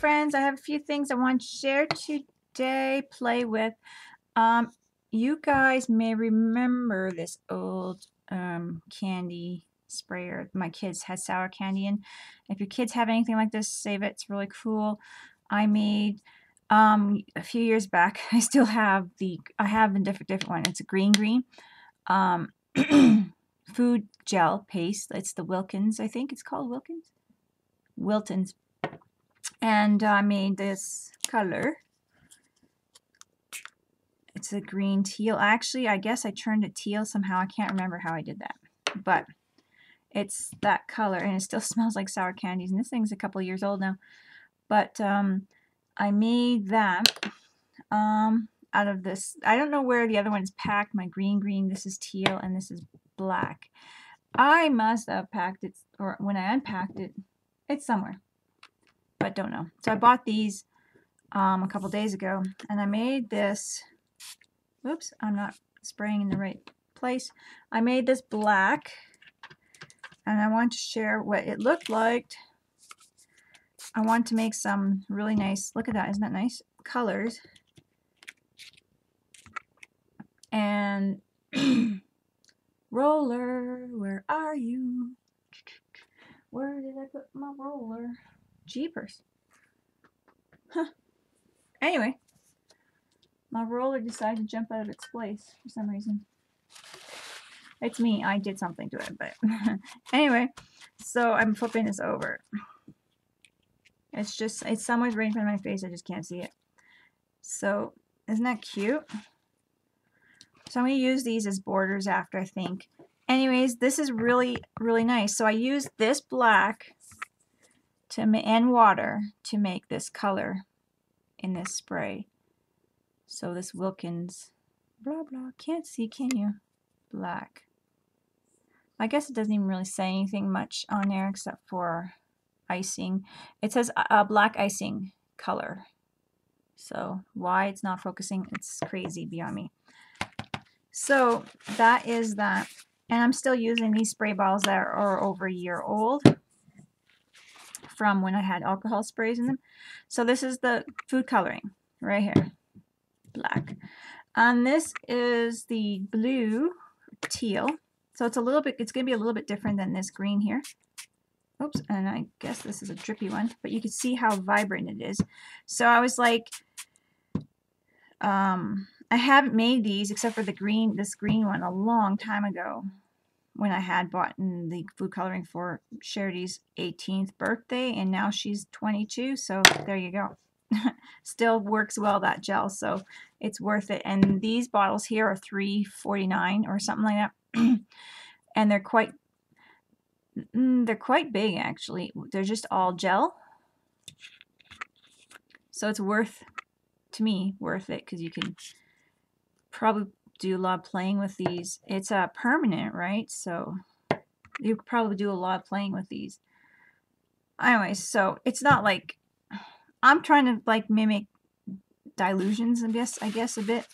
friends, I have a few things I want to share today, play with. You guys may remember this old candy sprayer my kids had sour candy in. If your kids have anything like this, save it. It's really cool. I made a few years back. I still have I have a different one. It's a green food gel paste. It's the Wilkins, I think it's called Wilton's. And I made this color. It's a green teal. Actually, I guess I turned it teal somehow. I can't remember how I did that. But it's that color, and it still smells like sour candies. And this thing's a couple years old now. But I made that out of this. I don't know where the other one is packed. My green, this is teal, and this is black. I must have packed it, or when I unpacked it, it's somewhere. But don't know. So I bought these a couple days ago, and I made this. Oops, I'm not spraying in the right place. I made this black, and I want to share what it looked like. I want to make some really nice, look at that, isn't that nice? Colors. And roller, where are you? Where did I put my roller? Jeepers. Huh. Anyway, my roller decided to jump out of its place for some reason. It's me. I did something to it, but anyway, so I'm flipping this over. It's somewhere right in front of my face. I just can't see it. So, isn't that cute? So I'm going to use these as borders after, I think. Anyways, this is really, really nice. So I used this black and water to make this color in this spray. So this Wilkins, blah, blah, can't see, can you? Black. I guess it doesn't even really say anything much on there except for icing. It says black icing color. So why it's not focusing, it's crazy beyond me. So that is that. And I'm still using these spray bottles that are over a year old from when I had alcohol sprays in them. So this is the food coloring right here. Black. And this is the blue teal. So it's going to be a little bit different than this green here. Oops, and I guess this is a drippy one, but you can see how vibrant it is. So I was like, I haven't made these except for this green one a long time ago when I had bought the food coloring for Charity's 18th birthday, and now she's 22, so there you go. Still works well, that gel, so it's worth it. And these bottles here are $3.49 or something like that. And they're quite big, actually. They're just all gel, so it's worth it, because you can probably do a lot of playing with these. It's permanent, right? So you could probably do a lot of playing with these. Anyway, so it's not like I'm trying to like mimic dilutions, I guess a bit.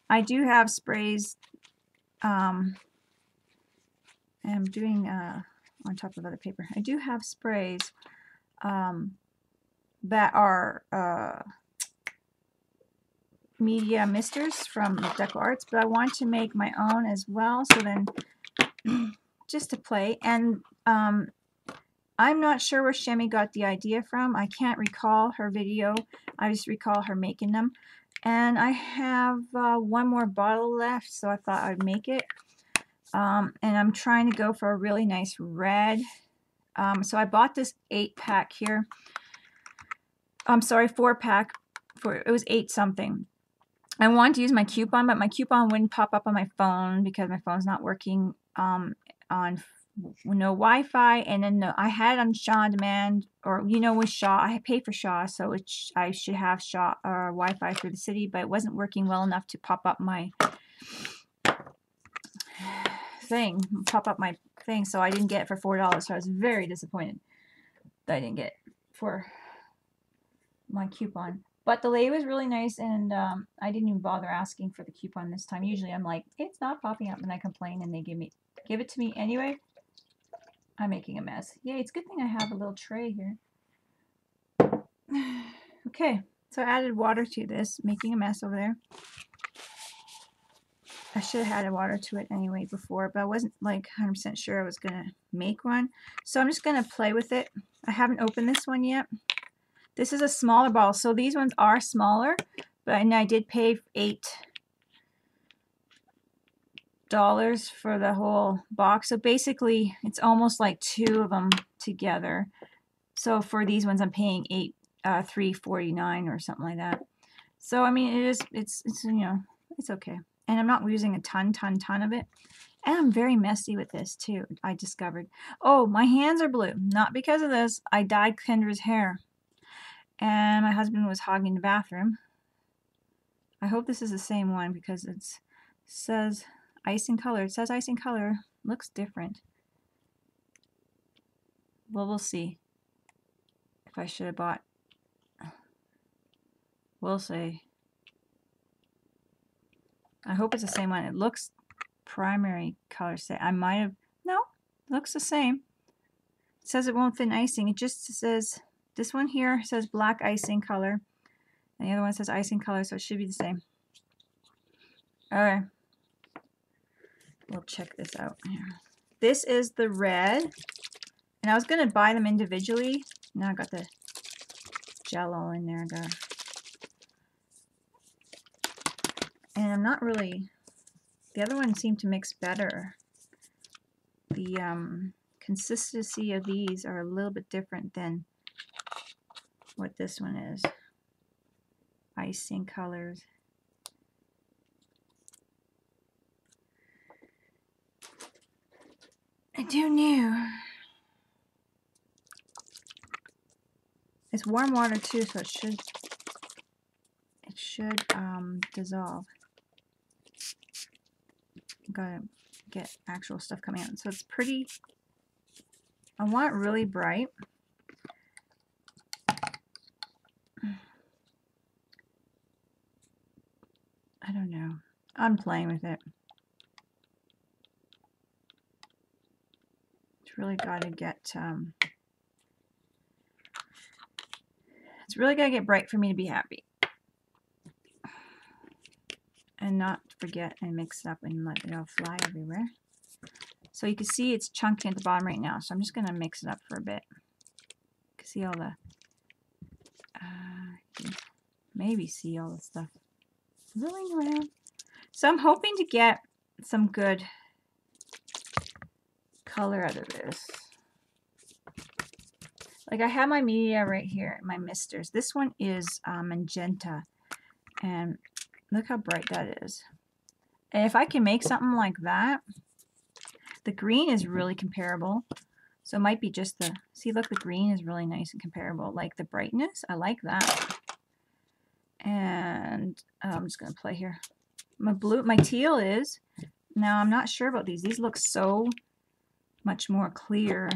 I do have sprays. I'm doing on top of other paper. I do have sprays that are media misters from Deco Arts, but I want to make my own as well, so then just to play. And I'm not sure where Shemi got the idea from. I can't recall her video. I just recall her making them. And I have one more bottle left, so I thought I'd make it. And I'm trying to go for a really nice red. So I bought this 8-pack here. I'm sorry, 4-pack. It was 8 something. I wanted to use my coupon, but my coupon wouldn't pop up on my phone because my phone's not working on no Wi-Fi. And then I had it on Shaw on Demand, or with Shaw, I pay for Shaw, so I should have Shaw Wi-Fi for the city, but it wasn't working well enough to pop up my thing. So I didn't get it for $4. So I was very disappointed that I didn't get it for my coupon. But the lady was really nice, and I didn't even bother asking for the coupon this time. Usually I'm like, it's not popping up, and I complain, and they give it to me anyway. I'm making a mess. Yeah, it's a good thing I have a little tray here. Okay, so I added water to this, making a mess over there. I should have added water to it anyway before, but I wasn't like 100% sure I was going to make one. So I'm just going to play with it. I haven't opened this one yet. This is a smaller ball, so these ones are smaller, but and I did pay $8 for the whole box. So basically, it's almost like 2 of them together. So for these ones, I'm paying $3.49 or something like that. So I mean, it's you know, it's okay. And I'm not using a ton of it. And I'm very messy with this too, I discovered. Oh, my hands are blue. Not because of this. I dyed Kendra's hair. And my husband was hogging the bathroom. I hope this is the same one because it says ice and color. It says ice and color. Looks different. Well, we'll see. If I should have bought. We'll see. I hope it's the same one. It looks primary color set. I might have. No, looks the same. It says it won't thin icing. It just says, this one here says black icing color. And the other one says icing color, so it should be the same. Alright. We'll check this out here. This is the red. And I was going to buy them individually. Now I got the Jello in there. And I'm not really... The other one seemed to mix better. The consistency of these are a little bit different than what this one is. Icing colors. I do know. It's warm water too, so it should dissolve. Gotta get actual stuff coming out. So it's pretty. I want it really bright. I don't know. I'm playing with it. It's really got to get. It's really got to get bright for me to be happy. And not forget and mix it up and let it all fly everywhere. So you can see it's chunky at the bottom right now. So I'm just going to mix it up for a bit. You can see all the, maybe see all the stuff rolling around. So I'm hoping to get some good color out of this. Like I have my media right here, my misters. This one is magenta. And look how bright that is. And if I can make something like that, the green is really comparable. So it might be just the, see look, the green is really nice and comparable. Like the brightness, I like that. And I'm just going to play here. My blue, my teal is, now I'm not sure about these. These look so much more clear.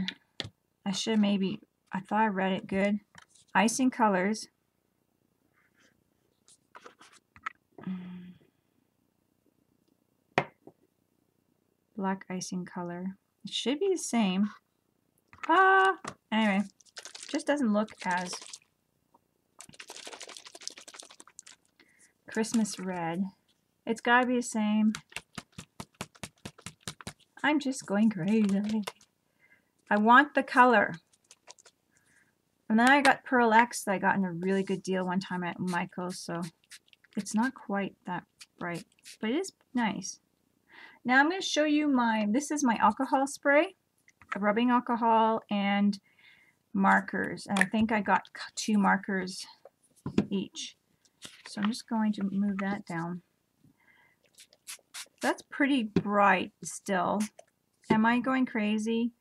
I should maybe, I thought I read it good. Icing colors. Black icing color. It should be the same. Anyway, just doesn't look as Christmas red. It's gotta be the same. I'm just going crazy. I want the color. And then I got Pearl X that I got in a really good deal one time at Michael's, so it's not quite that bright, but it is nice. Now I'm going to show you this is my alcohol spray, rubbing alcohol and markers. And I think I got 2 markers each. So I'm just going to move that down. That's pretty bright still. Am I going crazy?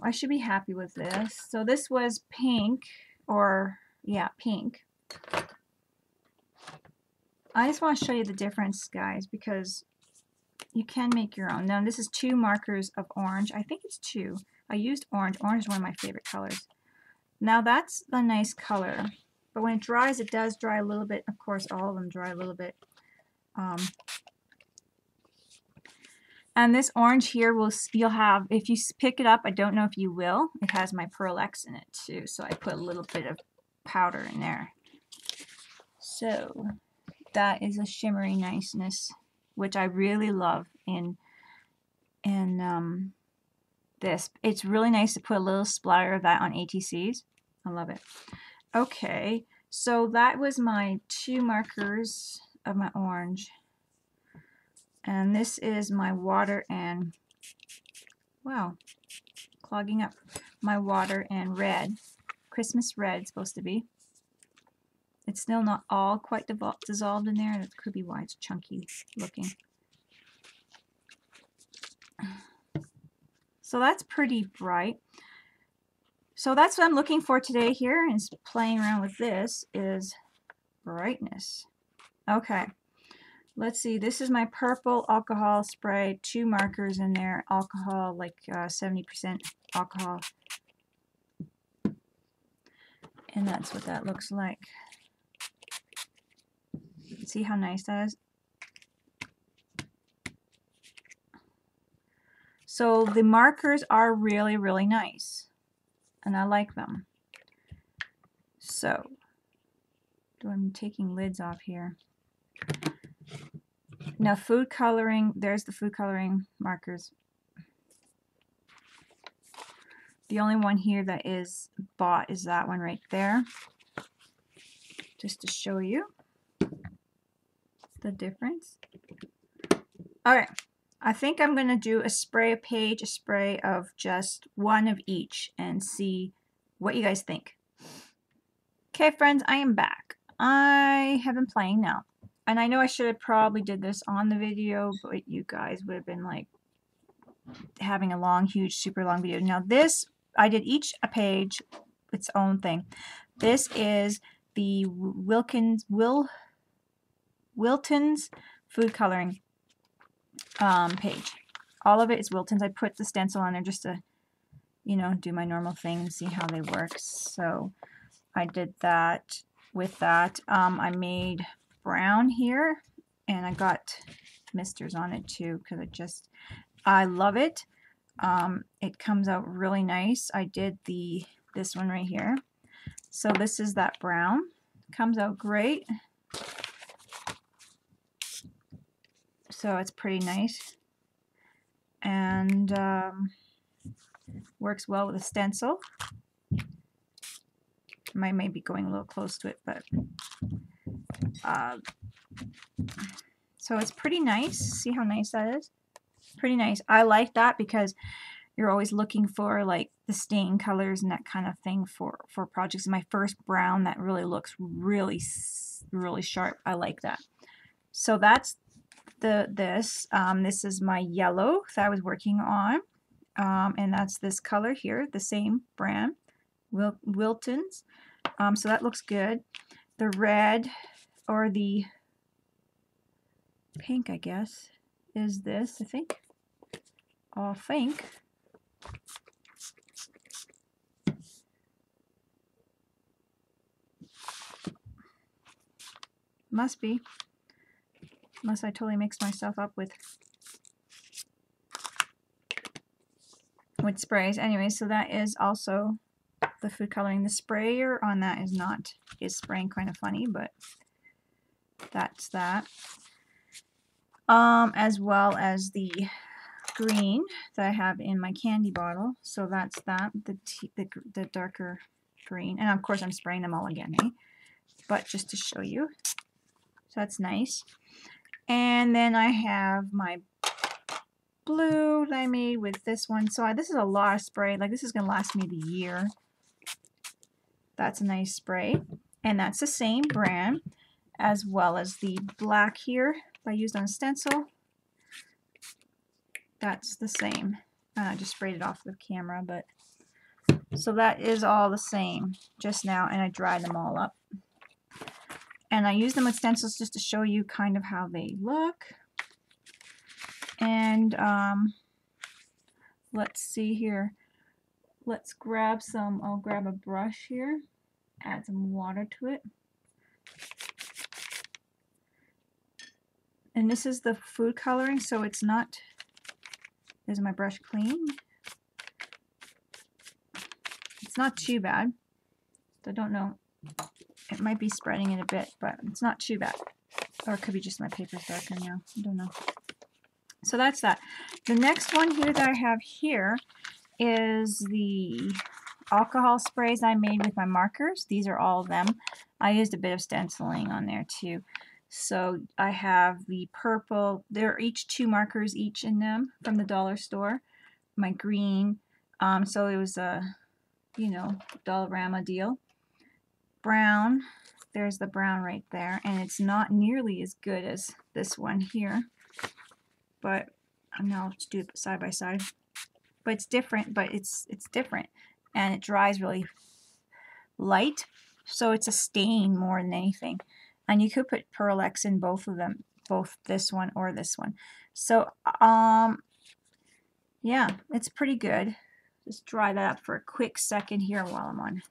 I should be happy with this. So this was pink, or yeah, pink. I just want to show you the difference, guys, because you can make your own. Now, this is 2 markers of orange. I think it's 2. I used orange. Orange is one of my favorite colors. Now, that's the nice color. But when it dries, it does dry a little bit. Of course, all of them dry a little bit. And this orange here you'll have, if you pick it up, I don't know if you will, it has my Pearl X in it too, so I put a little bit of powder in there. So that is a shimmery niceness, which I really love in this. It's really nice to put a little splatter of that on ATCs. I love it. Okay, so that was my 2 markers of my orange. And this is my water and, wow, clogging up. My water and red. Christmas red, supposed to be. It's still not all quite dissolved in there. That could be why it's chunky looking. So that's pretty bright. So that's what I'm looking for today here, is playing around with this, is brightness. Okay, let's see. This is my purple alcohol spray, 2 markers in there, alcohol, like 70% alcohol. And that's what that looks like. See how nice that is? So the markers are really, really nice. And I like them. So, I'm taking lids off here. Now food coloring, there's the food coloring markers. The only one here that is bought is that one right there. Just to show you the difference. Alright, I think I'm going to do a spray a page, a spray of just one of each, and see what you guys think. Okay friends, I am back. I have been playing now. And I know I should have probably did this on the video, but you guys would have been like having a long, huge, super long video. Now this, I did each a page, its own thing. This is the Wilton's food coloring page. All of it is Wilton's. I put the stencil on there just to, you know, do my normal thing and see how they work. So I did that with that. I made brown here, and I got misters on it too, because I love it. It comes out really nice. I did this one right here. So this is that brown. Comes out great. So it's pretty nice. And works well with a stencil. I might be going a little close to it, but so it's pretty nice. See how nice that is? Pretty nice. I like that because you're always looking for like the stain colors and that kind of thing for projects. My first brown that really looks really sharp. I like that. So that's this is my yellow that I was working on, and that's this color here, the same brand, Wilton's. So that looks good. The red, or the pink, I guess, is this, I think. Must be. Unless I totally mixed myself up with sprays. Anyway, so that is also the food coloring. The sprayer on that is spraying kind of funny, but that's that. As well as the green that I have in my candy bottle. So that's that, the darker green. And of course I'm spraying them all again, eh? But just to show you. So that's nice. And then I have my blue that I made with this one. So this is a lot of spray. Like, this is going to last me the year. That's a nice spray. And that's the same brand, as well as the black here that I used on a stencil. That's the same. I just sprayed it off the camera, but so that is all the same just now, and I dried them all up. And I use them with stencils just to show you kind of how they look. And let's see here. Let's grab some, I'll grab a brush here, add some water to it. And this is the food coloring, so it's not Is my brush clean? It's not too bad. I don't know. It might be spreading it a bit, but it's not too bad. Or it could be just my paper's darker now. I don't know. So that's that. The next one here that I have here is the alcohol sprays I made with my markers. These are all of them. I used a bit of stenciling on there too. So I have the purple. There are each 2 markers each in them from the dollar store. My green. So it was a, you know, Dollarama deal. Brown. There's the brown right there, and it's not nearly as good as this one here. But now let's do it side by side. But it's different. But it's different, and it dries really light, so it's a stain more than anything. And you could put Pearl X in both of them, both this one or this one. So yeah, it's pretty good. Just dry that up for a quick second here while I'm on.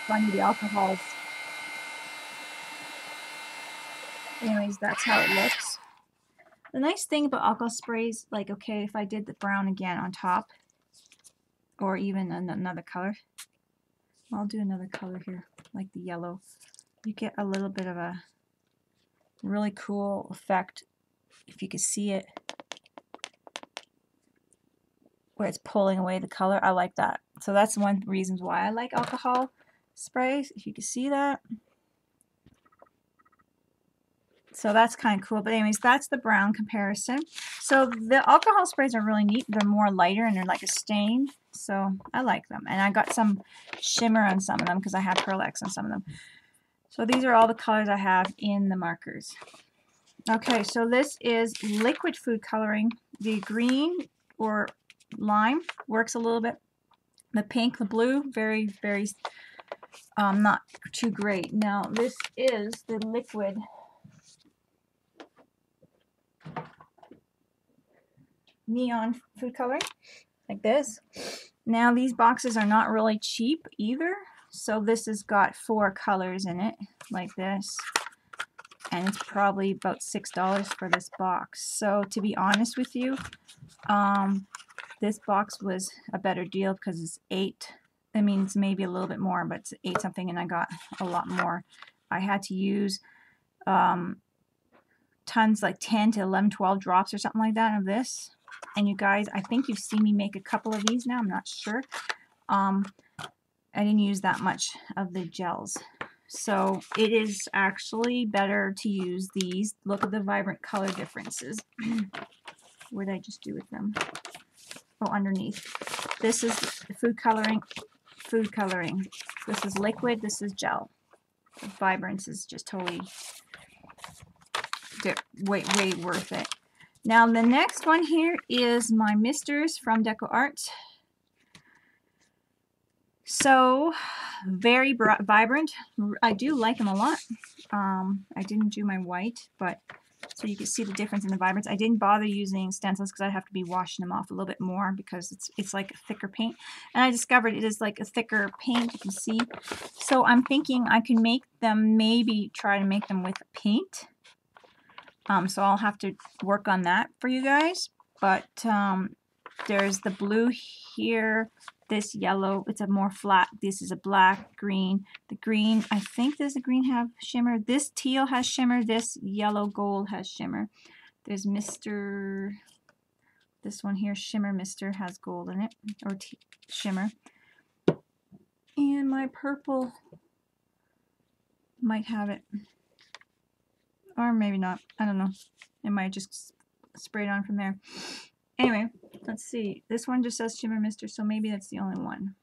Funny, the alcohols. Anyways, that's how it looks. The nice thing about alcohol sprays, like, okay, if I did the brown again on top, or even another color, I'll do another color here, like the yellow. You get a little bit of a really cool effect, if you can see it, where it's pulling away the color. I like that. So that's one of the reasons why I like alcohol sprays, if you can see that. So that's kind of cool. But anyways, that's the brown comparison. So the alcohol sprays are really neat. They're more lighter and they're like a stain. So I like them. And I got some shimmer on some of them because I had Pearl X on some of them. So these are all the colors I have in the markers. Okay, so this is liquid food coloring. The green or lime works a little bit. The pink, the blue, very, very not too great. Now this is the liquid neon food coloring, like this. Now these boxes are not really cheap either, so this has got 4 colors in it, like this, and it's probably about $6 for this box. So to be honest with you, this box was a better deal because it's 8. I mean, it's maybe a little bit more, but it's 8 something, and I got a lot more. I had to use tons, like 10 to 11, 12 drops or something like that of this. And you guys, I think you've seen me make a couple of these now. I'm not sure. I didn't use that much of the gels. So it is actually better to use these. Look at the vibrant color differences. What did I just do with them? Oh, underneath. This is food coloring. Food coloring. This is liquid. This is gel. The vibrance is just totally way worth it. Now the next one here is my misters from Deco Art. So very vibrant. I do like them a lot. I didn't do my white, but so you can see the difference in the vibrance. I didn't bother using stencils because I have to be washing them off a little bit more because it's like a thicker paint. And I discovered it is like a thicker paint, you can see. So I'm thinking I can make them, maybe try to make them with paint. So I'll have to work on that for you guys. But there's the blue here, this yellow, it's a more flat, this is a black, green. The green, I think does the green have shimmer? This teal has shimmer, this yellow gold has shimmer. There's Mr. This one here, Shimmer Mister, has gold in it, or shimmer. And my purple might have it. Or maybe not. I don't know. It might just spray it on from there. Anyway, let's see. This one just says Shimmer Mister, so maybe that's the only one.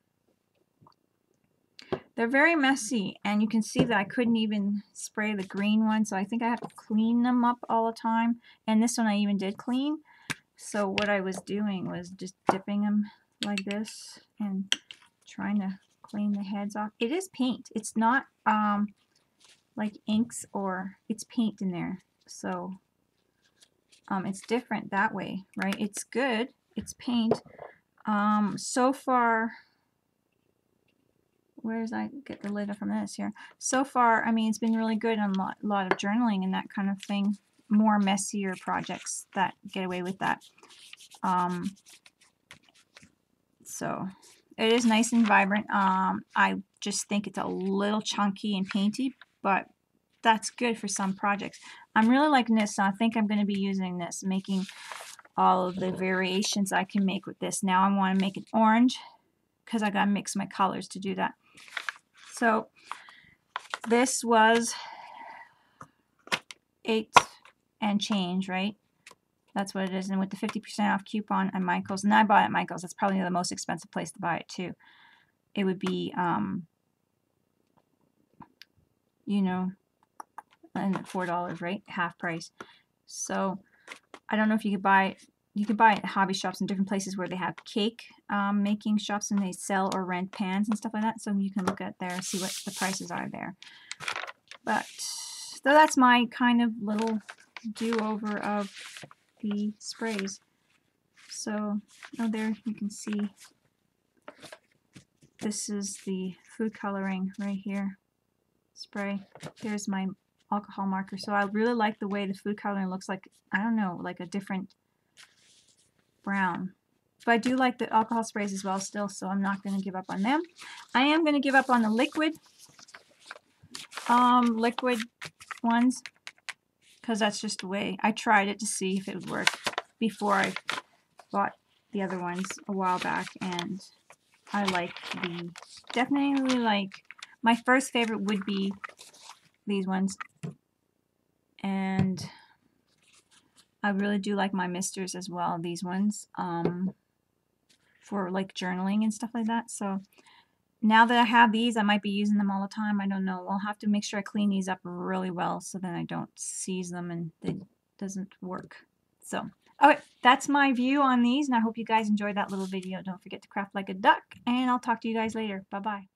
They're very messy, and you can see that I couldn't even spray the green one, so I think I have to clean them up all the time. And this one I even did clean. So what I was doing was just dipping them like this and trying to clean the heads off. It is paint. It's not like inks, or it's paint in there, so it's different that way, right? It's good, it's paint. So far, where's I get the lid from this here? So far, I mean, it's been really good on a lot of journaling and that kind of thing. more messier projects that get away with that. So it is nice and vibrant. I just think it's a little chunky and painty, but that's good for some projects. I'm really liking this, so I think I'm going to be using this, making all of the variations I can make with this. Now I want to make it orange because I got to mix my colors to do that. So this was $8 and change, right? That's what it is. And with the 50% off coupon at Michael's, and I bought it at Michael's, that's probably the most expensive place to buy it too. It would be, you know, and $4, right? Half price. So I don't know if you could buy it. You could buy it at hobby shops in different places where they have cake making shops and they sell or rent pans and stuff like that. So you can look at there and see what the prices are there. But so that's my kind of little do-over of the sprays. So there you can see this is the food coloring right here spray. There's my alcohol marker. So I really like the way the food coloring looks like, I don't know, like a different brown. But I do like the alcohol sprays as well still, so I'm not going to give up on them. I am going to give up on the liquid ones because that's just the way. I tried it to see if it would work before I bought the other ones a while back, and I like definitely like, my first favorite would be these ones, and I really do like my misters as well, these ones, for like journaling and stuff like that. So now that I have these, I might be using them all the time. I don't know. I'll have to make sure I clean these up really well so then I don't seize them and it doesn't work. So, okay, that's my view on these, and I hope you guys enjoyed that little video. Don't forget to craft like a duck, and I'll talk to you guys later. Bye-bye.